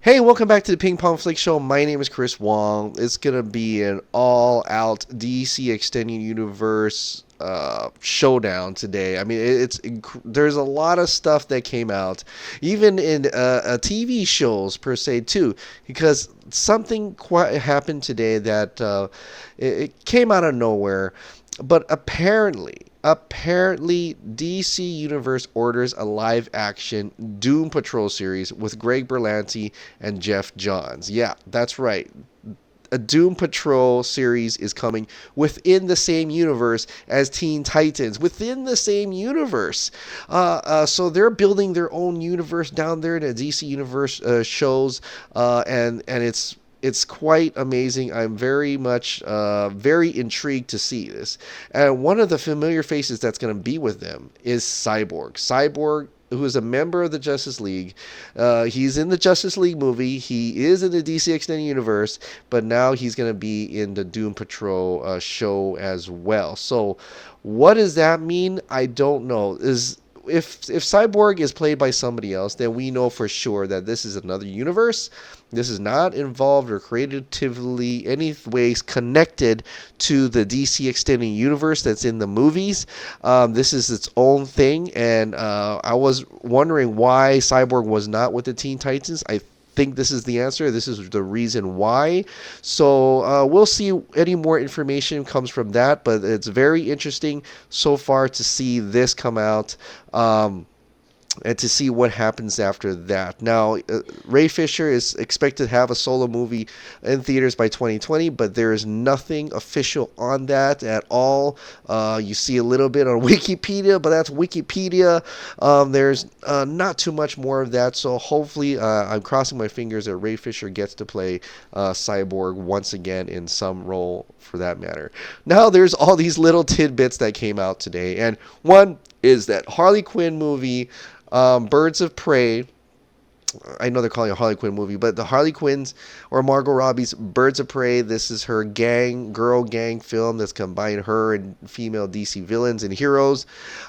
Hey, welcome back to the Ping Pong Flix Show. My name is Chris Wong. It's gonna be an all-out DC Extended Universe showdown today. I mean, there's a lot of stuff that came out, even in TV shows per se too, because something quite happened today that it came out of nowhere, but apparently DC Universe orders a live action Doom Patrol series with Greg Berlanti and Jeff Johns. Yeah, that's right. A Doom Patrol series is coming within the same universe as Teen Titans, within the same universe. So they're building their own universe down there in the DC Universe shows, and it's quite amazing. I'm very much very intrigued to see this. And one of the familiar faces that's going to be with them is Cyborg. Cyborg, who is a member of the Justice League. He's in the Justice League movie. He is in the DC Extended Universe, but now he's going to be in the Doom Patrol show as well. So what does that mean? I don't know. If Cyborg is played by somebody else, then we know for sure that this is another universe. This is not involved or creatively any ways connected to the DC Extended Universe that's in the movies. This is its own thing, and I was wondering why Cyborg was not with the Teen Titans. I think this is the answer. This is the reason why. So we'll see any more information comes from that, but it's very interesting so far to see this come out. And to see what happens after that. Now, Ray Fisher is expected to have a solo movie in theaters by 2020, but there is nothing official on that at all. You see a little bit on Wikipedia, but that's Wikipedia. There's not too much more of that, so hopefully I'm crossing my fingers that Ray Fisher gets to play Cyborg once again in some role for that matter. Now, there's all these little tidbits that came out today, and one is that Harley Quinn movie, Birds of Prey. I know they're calling it a Harley Quinn movie, but the Harley Quinn's or Margot Robbie's Birds of Prey, this is her girl gang film that's combining her and female DC villains and heroes.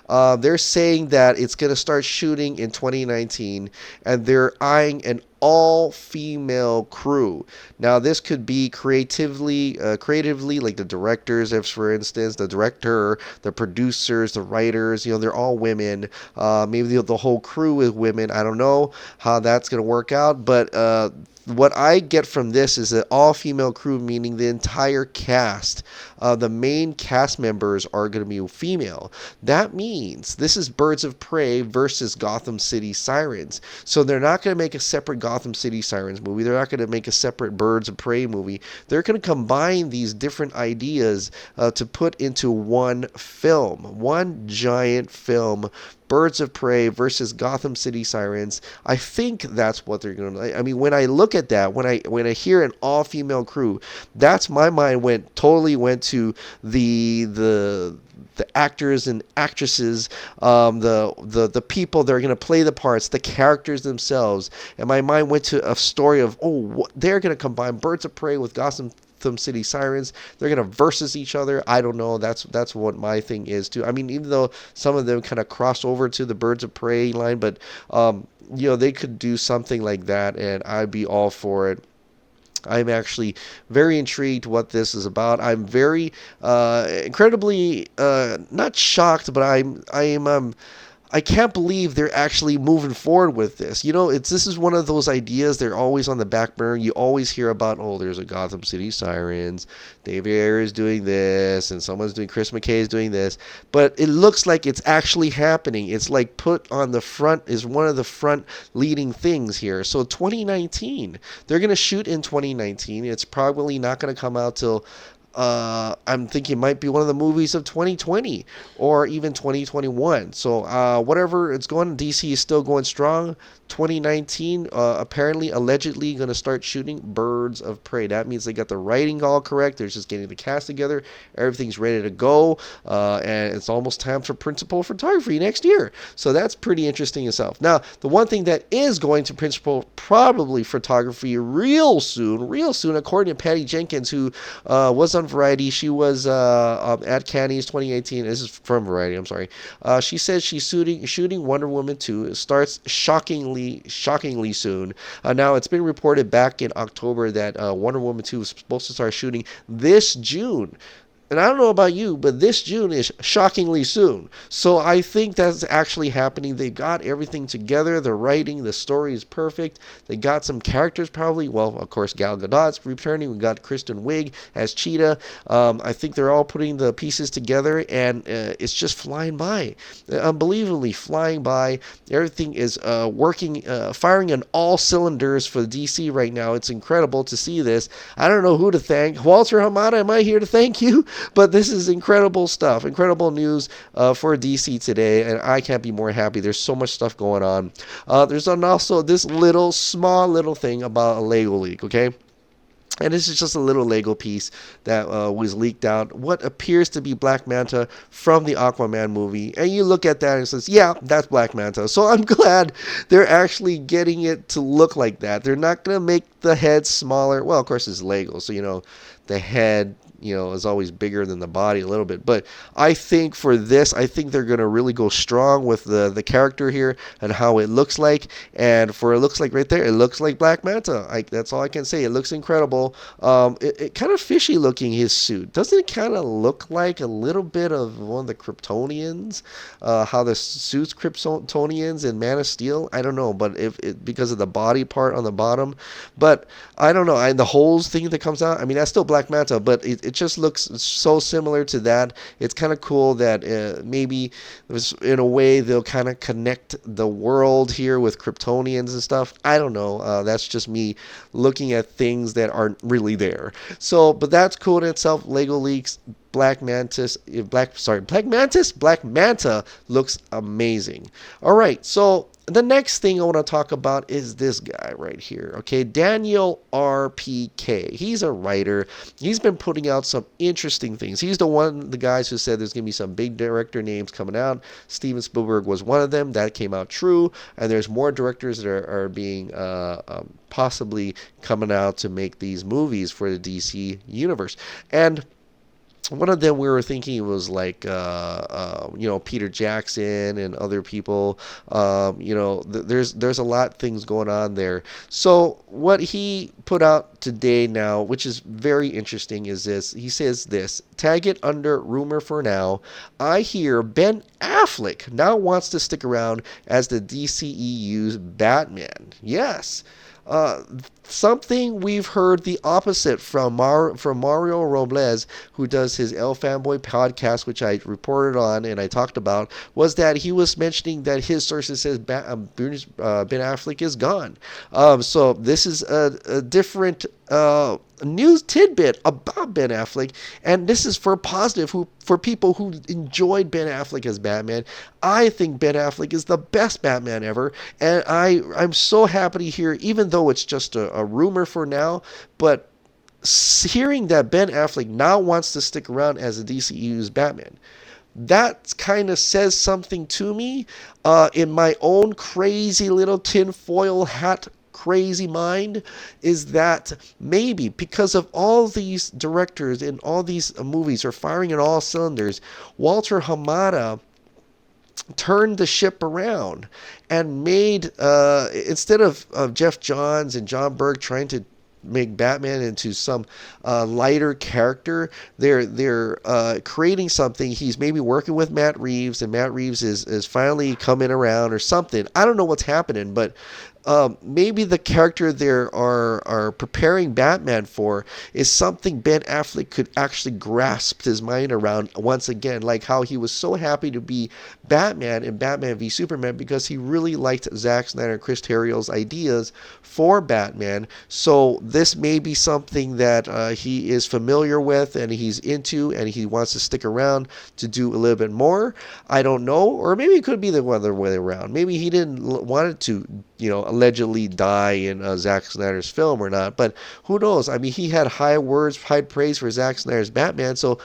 They're saying that it's going to start shooting in 2019, and they're eyeing an all-female crew. Now, this could be creatively, like the directors, if for instance, the director, the producers, the writers, they're all women. Maybe the whole crew is women. I don't know how that's going to work out, but what I get from this is that all-female crew, meaning the entire cast, the main cast members are going to be female. That means this is Birds of Prey versus Gotham City Sirens. So they're not going to make a separate Gotham City Sirens movie. They're not going to make a separate Birds of Prey movie. They're going to combine these different ideas to put into one film, one giant film. Birds of Prey versus Gotham City Sirens. I think that's what they're going to. I mean, when I look at that, when I hear an all-female crew, that's my mind totally went to the actors and actresses, the people that are going to play the parts, the characters themselves, and my mind went to a story of they're going to combine Birds of Prey with Gotham City Sirens. They're gonna versus each other. I don't know. That's what my thing is too. I mean, even though some of them kind of cross over to the Birds of Prey line, but they could do something like that, and I'd be all for it. I'm actually very intrigued what this is about. I'm very incredibly not shocked, but I can't believe they're actually moving forward with this. This is one of those ideas. They're always on the back burner. You always hear about, there's a Gotham City Sirens, David Ayer is doing this, and Chris McKay is doing this. But it looks like it's actually happening. It's like put on the front, is one of the front leading things here. So 2019, they're going to shoot in 2019. It's probably not going to come out till I'm thinking it might be one of the movies of 2020 or even 2021. So whatever it's going, DC is still going strong. 2019, apparently, allegedly, going to start shooting Birds of Prey. That means they got the writing all correct. They're just getting the cast together. Everything's ready to go. And it's almost time for principal photography next year. So that's pretty interesting itself. Now, the one thing that is going to principal probably photography real soon, according to Patty Jenkins, who was on on Variety. She was at Cannes 2018. This is from Variety. I'm sorry. She says she's shooting Wonder Woman 2. It starts shockingly soon. Now it's been reported back in October that Wonder Woman 2 was supposed to start shooting this June. And I don't know about you, but this June is shockingly soon. So I think that's actually happening. They got everything together. The writing, the story is perfect. They got some characters probably. Well, of course, Gal Gadot's returning. We got Kristen Wiig as Cheetah. I think they're all putting the pieces together, and it's just flying by. Unbelievably flying by. Everything is working, firing on all cylinders for DC right now. It's incredible to see this. I don't know who to thank. Walter Hamada, am I here to thank you? But this is incredible stuff, incredible news for DC today, and I can't be more happy. There's so much stuff going on. There's also this small little thing about a Lego leak, okay? And this is just a little Lego piece that was leaked out. What appears to be Black Manta from the Aquaman movie. And you look at that and it says, yeah, that's Black Manta. So I'm glad they're actually getting it to look like that. They're not going to make the head smaller. Well, of course, it's Lego. So, the head, is always bigger than the body a little bit. But I think for this, I think they're going to really go strong with the character here and how it looks like. And for it looks like right there, it looks like Black Manta. That's all I can say. It looks incredible. It kind of fishy looking, his suit. Doesn't it kind of look like a little bit of one of the Kryptonians? How the suit's Kryptonians in Man of Steel? I don't know, but because of the body part on the bottom. But I don't know. And the holes thing that comes out, I mean, that's still Black Manta, but it just looks so similar to that. It's kind of cool that maybe in a way they'll kind of connect the world here with Kryptonians and stuff. I don't know. That's just me looking at things that aren't really there. So, but that's cool in itself. Lego leaks. Black Manta looks amazing. All right, so the next thing I want to talk about is this guy right here. Okay, Daniel RPK. He's a writer. He's been putting out some interesting things. He's the guys who said there's gonna be some big director names coming out. Steven Spielberg was one of them. That came out true, and there's more directors that are being possibly coming out to make these movies for the DC universe. And one of them we were thinking was like, Peter Jackson and other people. There's a lot of things going on there. So what he put out today now, which is very interesting, is this. He says this, tag it under rumor for now. I hear Ben Affleck now wants to stick around as the DCEU's Batman. Yes. Something we've heard the opposite from Mario Robles, who does his El Fanboy podcast, which I reported on and I talked about, was that he was mentioning that his sources says Ben Affleck is gone. So this is a different news tidbit about Ben Affleck, and this is for positive for people who enjoyed Ben Affleck as Batman. I think Ben Affleck is the best Batman ever, and I'm so happy to hear, even though it's just a rumor for now, but hearing that Ben Affleck now wants to stick around as the DCEU's Batman, that kind of says something to me in my own crazy little tinfoil hat crazy mind, is that maybe because of all these directors and all these movies are firing on all cylinders, Walter Hamada turned the ship around and made, instead of Jeff Johns and John Berg trying to make Batman into some lighter character, they're creating something. He's maybe working with Matt Reeves, and Matt Reeves is finally coming around or something. I don't know what's happening, but maybe the character they are preparing Batman for is something Ben Affleck could actually grasp his mind around once again, like how he was so happy to be Batman in Batman v Superman because he really liked Zack Snyder and Chris Terrell's ideas for Batman. So this may be something that he is familiar with and he's into, and he wants to stick around to do a little bit more. I don't know, or maybe it could be the other way around. Maybe he didn't want it to, allegedly die in Zack Snyder's film or not, but who knows? I mean, he had high words, high praise for Zack Snyder's Batman, so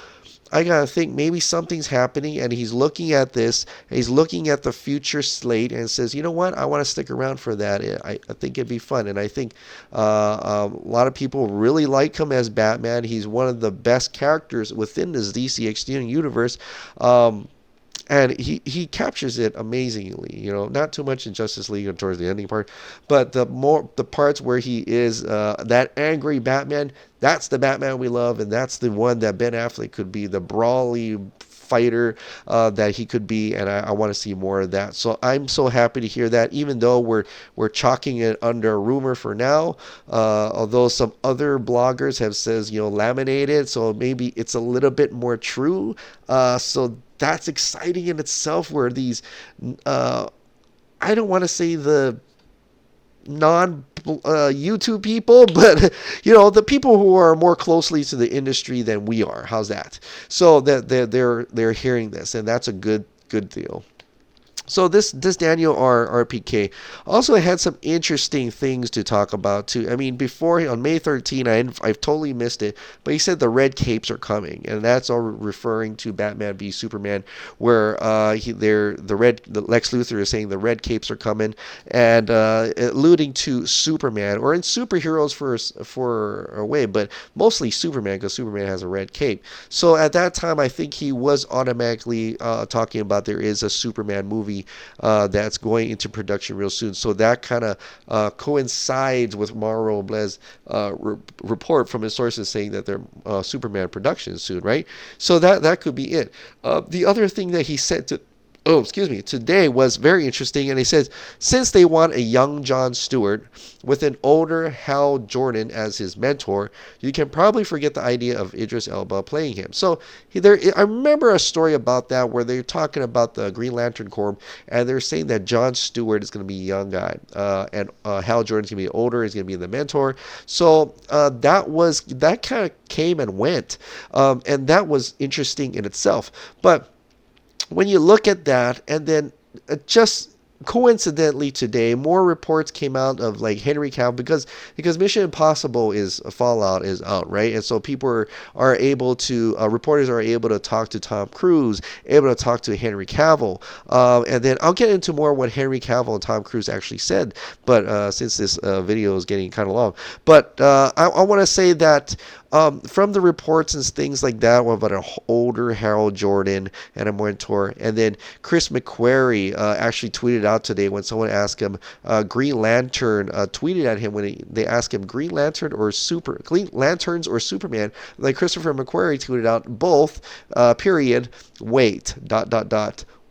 I gotta think maybe something's happening, and he's looking at this, and he's looking at the future slate, and says, you know what, I want to stick around for that. I think it'd be fun, and I think a lot of people really like him as Batman. He's one of the best characters within this DC Extended Universe. And he captures it amazingly. Not too much in Justice League towards the ending part, but the parts where he is that angry Batman, that's the Batman we love, and that's the one that Ben Affleck could be, the brawly fighter that he could be, and I want to see more of that. So I'm so happy to hear that, even though we're chalking it under rumor for now, although some other bloggers have says laminated, so maybe it's a little bit more true. So that's exciting in itself, where these I don't want to say the non YouTube people, but the people who are more closely to the industry than we are. How's that? So that they're hearing this, and that's a good deal. So this Daniel RPK also had some interesting things to talk about too. I mean, before on May 13, I've totally missed it, but he said the red capes are coming, and that's all referring to Batman v Superman, where Lex Luthor is saying the red capes are coming, and alluding to Superman, or in superheroes for a way, but mostly Superman, because Superman has a red cape. So at that time, I think he was automatically talking about there is a Superman movie that's going into production real soon. So that kind of coincides with Mauro Robles' report from his sources saying that their Superman production is soon, right? So that could be it. The other thing that he said today was very interesting, and he says, since they want a young Jon Stewart with an older Hal Jordan as his mentor, you can probably forget the idea of Idris Elba playing him. So I remember a story about that where they're talking about the Green Lantern Corps, and they're saying that Jon Stewart is going to be a young guy, and Hal Jordan's going to be older, he's going to be the mentor. So that kind of came and went, and that was interesting in itself. But when you look at that, and then just coincidentally today, more reports came out of like Henry Cavill, because Mission Impossible Fallout is out, right? And so people are able to reporters are able to talk to Tom Cruise, able to talk to Henry Cavill, and then I'll get into more what Henry Cavill and Tom Cruise actually said, but since this video is getting kind of long, but I want to say that from the reports and things like that, about an older Harold Jordan and a mentor, and then Chris McQuarrie actually tweeted out today when someone asked him, Green Lantern tweeted at him when they asked him Green Lanterns or Superman, like Christopher McQuarrie tweeted out both, period, wait, ...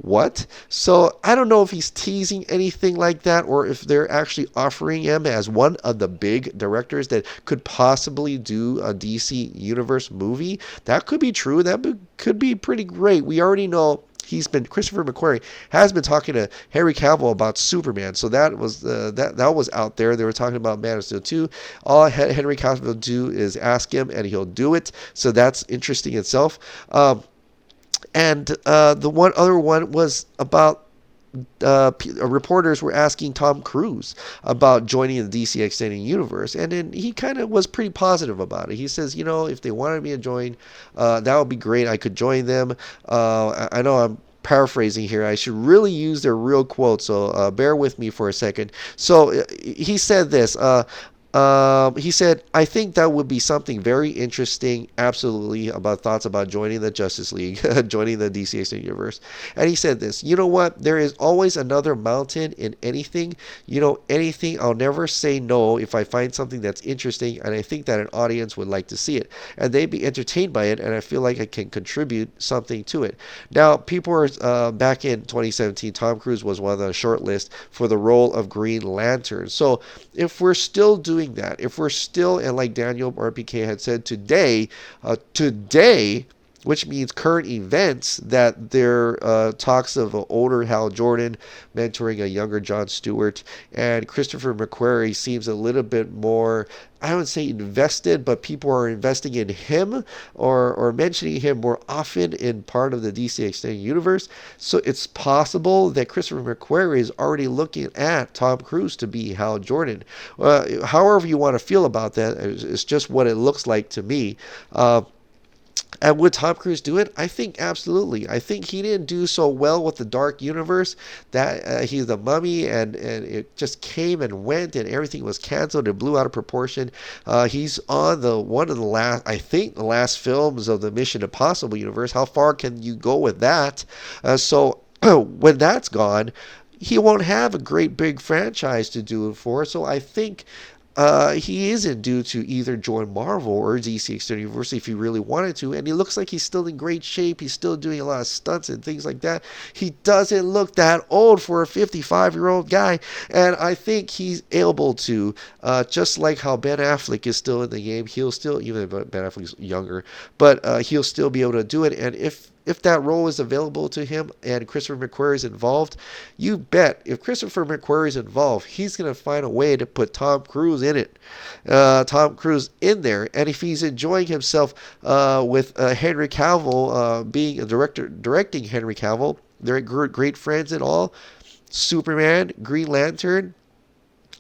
What? So I don't know if he's teasing anything like that, or if they're actually offering him as one of the big directors that could possibly do a DC Universe movie. That could be true. That could be pretty great. We already know Christopher McQuarrie has been talking to Henry Cavill about Superman, so that was that was out there. They were talking about Man of Steel 2. All Henry Cavill will do is ask him, and he'll do it. So that's interesting itself. And the one other one was about reporters were asking Tom Cruise about joining the DC Extended Universe, and then he kind of was pretty positive about it. He says, if they wanted me to join, that would be great. I could join them. I know I'm paraphrasing here. I should really use their real quote, so bear with me for a second. So he said this. He said, I think that would be something very interesting, absolutely, about thoughts about joining the Justice League, joining the DC Extended Universe. And he said this, you know what, there is always another mountain in anything. Anything, I'll never say no if I find something that's interesting, and I think that an audience would like to see it, and they'd be entertained by it, and I feel like I can contribute something to it. Now, people are, back in 2017, Tom Cruise was one on the short list for the role of Green Lantern. So if we're still doing that, if we're still, and like Daniel RPK had said today, which means current events, that there talks of an older Hal Jordan mentoring a younger Jon Stewart, and Christopher McQuarrie seems a little bit more, I would say invested, but people are investing in him or mentioning him more often in part of the DC Extended Universe. So it's possible that Christopher McQuarrie is already looking at Tom Cruise to be Hal Jordan. However you want to feel about that, it's just what it looks like to me. And would Tom Cruise do it? I think absolutely. I think he didn't do so well with the Dark Universe that he's the Mummy, and it just came and went, and everything was canceled and blew out of proportion. He's on the one of the last, I think, the last films of the Mission Impossible universe. How far can you go with that? So when that's gone, he won't have a great big franchise to do it for. So I think he isn't due to either join Marvel or DC Extended Universe if he really wanted to, and he looks like he's still in great shape. He's still doing a lot of stunts and things like that. He doesn't look that old for a 55-year-old guy, and I think he's able to, just like how Ben Affleck is still in the game, he'll still, even though Ben Affleck's younger, but he'll still be able to do it, and if that role is available to him and Christopher McQuarrie is involved, you bet if Christopher McQuarrie is involved, he's going to find a way to put Tom Cruise in it. Tom Cruise in there. And if he's enjoying himself with Henry Cavill being a directing Henry Cavill, they're great friends and all. Superman, Green Lantern,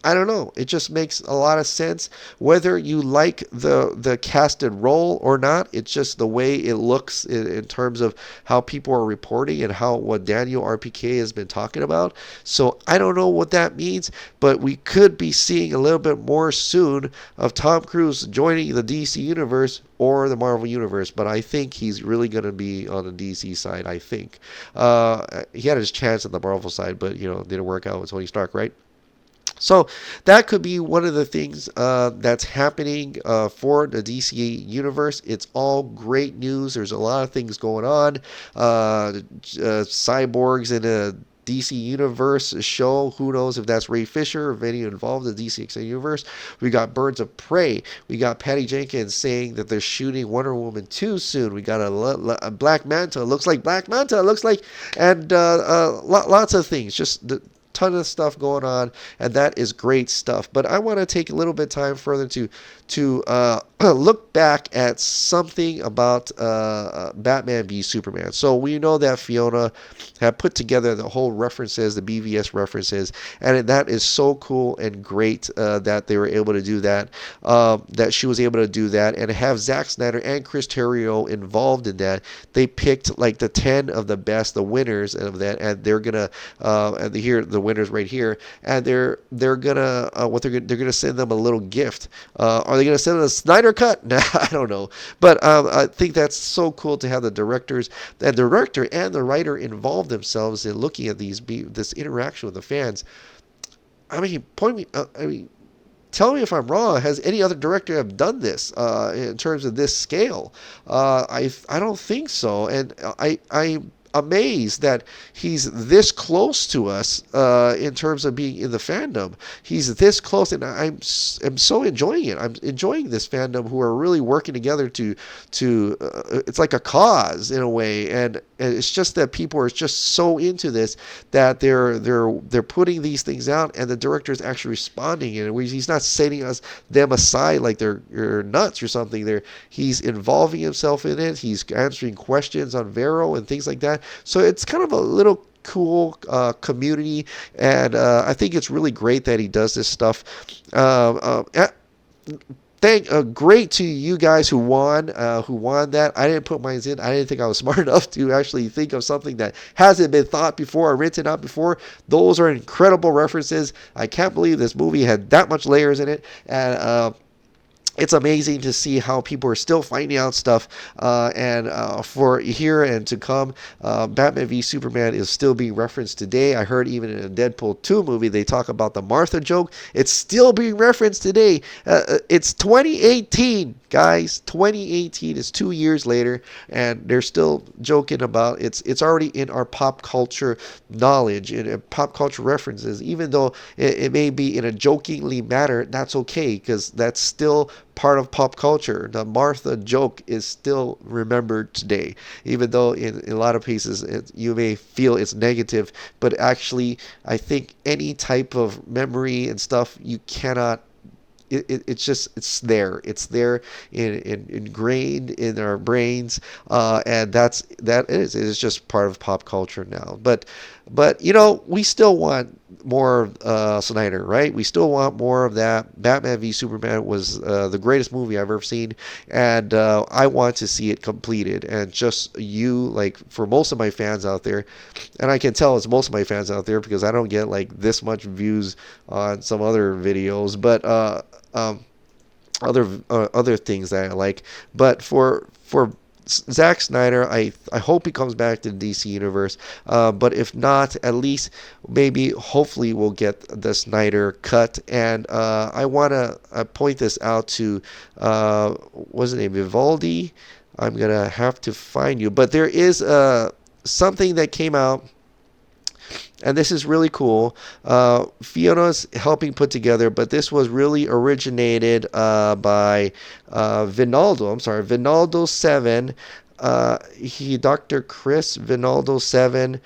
I don't know. It just makes a lot of sense. Whether you like the casted role or not, it's just the way it looks in terms of how people are reporting and what Daniel RPK has been talking about. So I don't know what that means, but we could be seeing a little bit more soon of Tom Cruise joining the DC universe or the Marvel universe. But I think he's really going to be on the DC side, I think. He had his chance on the Marvel side, but, didn't work out with Tony Stark, right? So that could be one of the things that's happening for the DC universe. It's all great news. There's a lot of things going on. Cyborg's in a DC Universe show. Who knows if that's Ray Fisher or if any involved in the DC Extended Universe. We got Birds of Prey. We got Patty Jenkins saying that they're shooting Wonder Woman 2 soon. We got a Black Manta. Looks like Black Manta. Looks like, and lots of things. Just the ton of stuff going on, and that is great stuff. But I want to take a little bit of time further to look back at something about Batman v Superman. So we know that Fiona had put together the whole references, the BVS references, and that is so cool and great that they were able to do that, that she was able to do that, and have Zack Snyder and Chris Terrio involved in that. They picked like the 10 of the best, the winners of that, and they're gonna and here the winners right here, and they're gonna they're gonna send them a little gift. Are they gonna send them a Snyder cut? Nah, I don't know, but I think that's so cool to have the director and the writer involve themselves in looking at this interaction with the fans. I mean, tell me if I'm wrong. Has any other director have done this in terms of this scale? I don't think so, and I'm amazed that he's this close to us in terms of being in the fandom. He's this close, and I'm so enjoying it. I'm enjoying this fandom who are really working together to it's like a cause in a way, and it's just that people are just so into this that they're putting these things out, and the director is actually responding, and he's not setting them aside like they're nuts or something. He's involving himself in it. He's answering questions on Vero and things like that. So it's kind of a little cool community, and I think it's really great that he does this stuff. Great to you guys who won that. I didn't put mine in. I didn't think I was smart enough to actually think of something that hasn't been thought before or written out before. Those are incredible references. I can't believe this movie had that much layers in it, and it's amazing to see how people are still finding out stuff, and for here and to come, Batman v Superman is still being referenced today. I heard even in a Deadpool 2 movie they talk about the Martha joke. It's still being referenced today. It's 2018, guys. 2018 is 2 years later, and they're still joking about it. It's already in our pop culture knowledge, in pop culture references. Even though it may be in a jokingly manner, that's okay, because that's still part of pop culture. The Martha joke is still remembered today, even though in a lot of cases you may feel it's negative, but actually I think any type of memory and stuff, you cannot, it's there ingrained in our brains, and it is just part of pop culture now. But we still want more Snyder, right? We still want more of that. Batman v Superman was the greatest movie I've ever seen, and I want to see it completed. And just you, like for most of my fans out there, and I can tell it's most of my fans out there because I don't get like this much views on some other videos, but other things that I like. But for Zack Snyder, I hope he comes back to the DC universe. But if not, at least maybe hopefully we'll get the Snyder cut. And I want to point this out to what's his name, Vivaldi. I'm gonna have to find you, but there is something that came out. And this is really cool. Fiona's helping put together, but this was really originated by Vinaldo. I'm sorry, Vinaldo 7. Dr. Chris Vinaldo 7.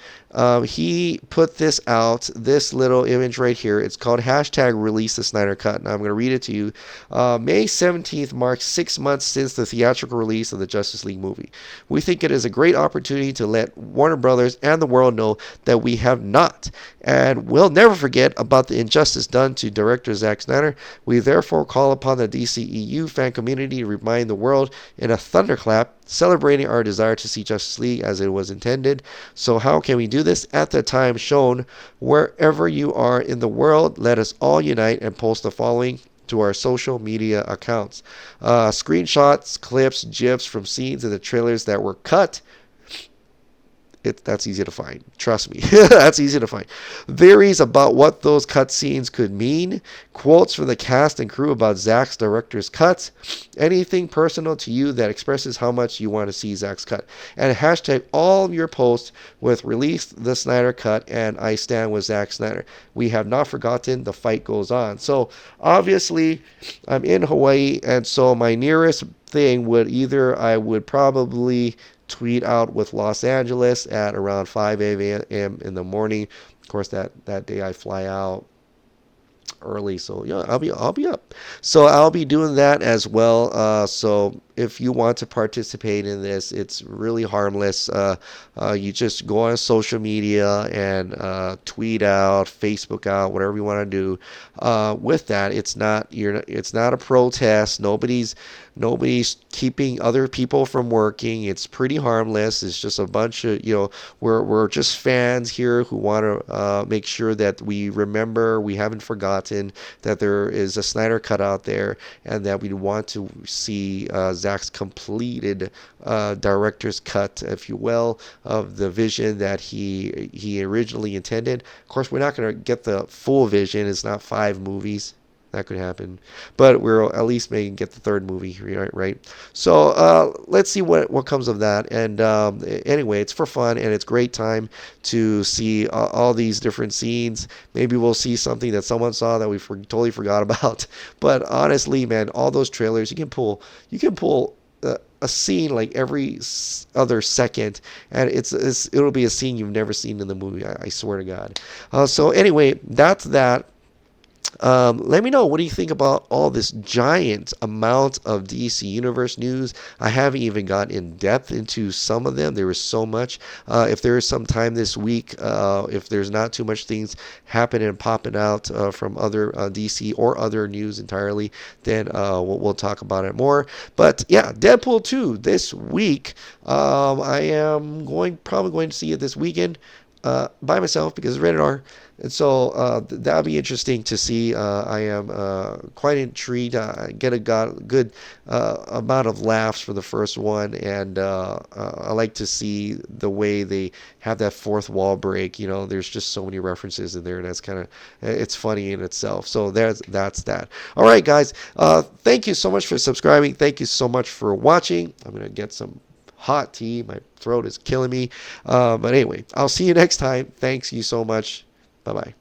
He put this out, this little image right here. It's called #ReleaseTheSnyderCut. Now I'm going to read it to you. May 17th marks 6 months since the theatrical release of the Justice League movie. We think it is a great opportunity to let Warner Brothers and the world know that we have not, and will never forget about the injustice done to director Zack Snyder. We therefore call upon the DCEU fan community to remind the world in a thunderclap, celebrating our desire to see Justice League as it was intended. So how can we do this? At the time shown, wherever you are in the world, let us all unite and post the following to our social media accounts. Screenshots, clips, GIFs from scenes in the trailers that were cut. That's easy to find. Trust me. That's easy to find. Theories about what those cut scenes could mean. Quotes from the cast and crew about Zack's director's cuts. Anything personal to you that expresses how much you want to see Zack's cut. And hashtag all of your posts with Release the Snyder Cut and I stand with Zack Snyder. We have not forgotten. The fight goes on. So obviously I'm in Hawaii, and so my nearest thing would I would probably tweet out with Los Angeles at around 5 a.m. in the morning. Of course, that day I fly out early, so yeah, I'll be up. So I'll be doing that as well. So if you want to participate in this, it's really harmless. You just go on social media and tweet out, Facebook out, whatever you want to do. With that, it's not a protest. Nobody's keeping other people from working. It's pretty harmless. It's just a bunch of, we're just fans here who want to make sure that we remember, we haven't forgotten that there is a Snyder Cut out there, and that we want to see Zack's completed director's cut, if you will, of the vision that he originally intended. Of course, we're not going to get the full vision. It's not 5 movies. That could happen, but we're at least maybe get the 3rd movie, right? So let's see what comes of that. And anyway, it's for fun, and it's great time to see all these different scenes. Maybe we'll see something that someone saw that we totally forgot about. But honestly, man, all those trailers, you can pull a scene like every other second, and it'll be a scene you've never seen in the movie. I swear to God. So anyway, that's that. Let me know, what do you think about all this giant amount of DC Universe news? I haven't even got in depth into some of them. There was so much. If there is some time this week, if there's not too much things happening and popping out from other DC or other news entirely, then we'll talk about it more. But yeah, Deadpool 2 this week. I am probably going to see it this weekend by myself because it's rated R. And so that'll be interesting to see. I am quite intrigued. I get a good amount of laughs for the first one, and I like to see the way they have that fourth wall break. There's just so many references in there, and it's funny in itself. So that's that. All right, guys. Thank you so much for subscribing. Thank you so much for watching. I'm gonna get some hot tea. My throat is killing me. But anyway, I'll see you next time. Thanks you so much. Bye-bye.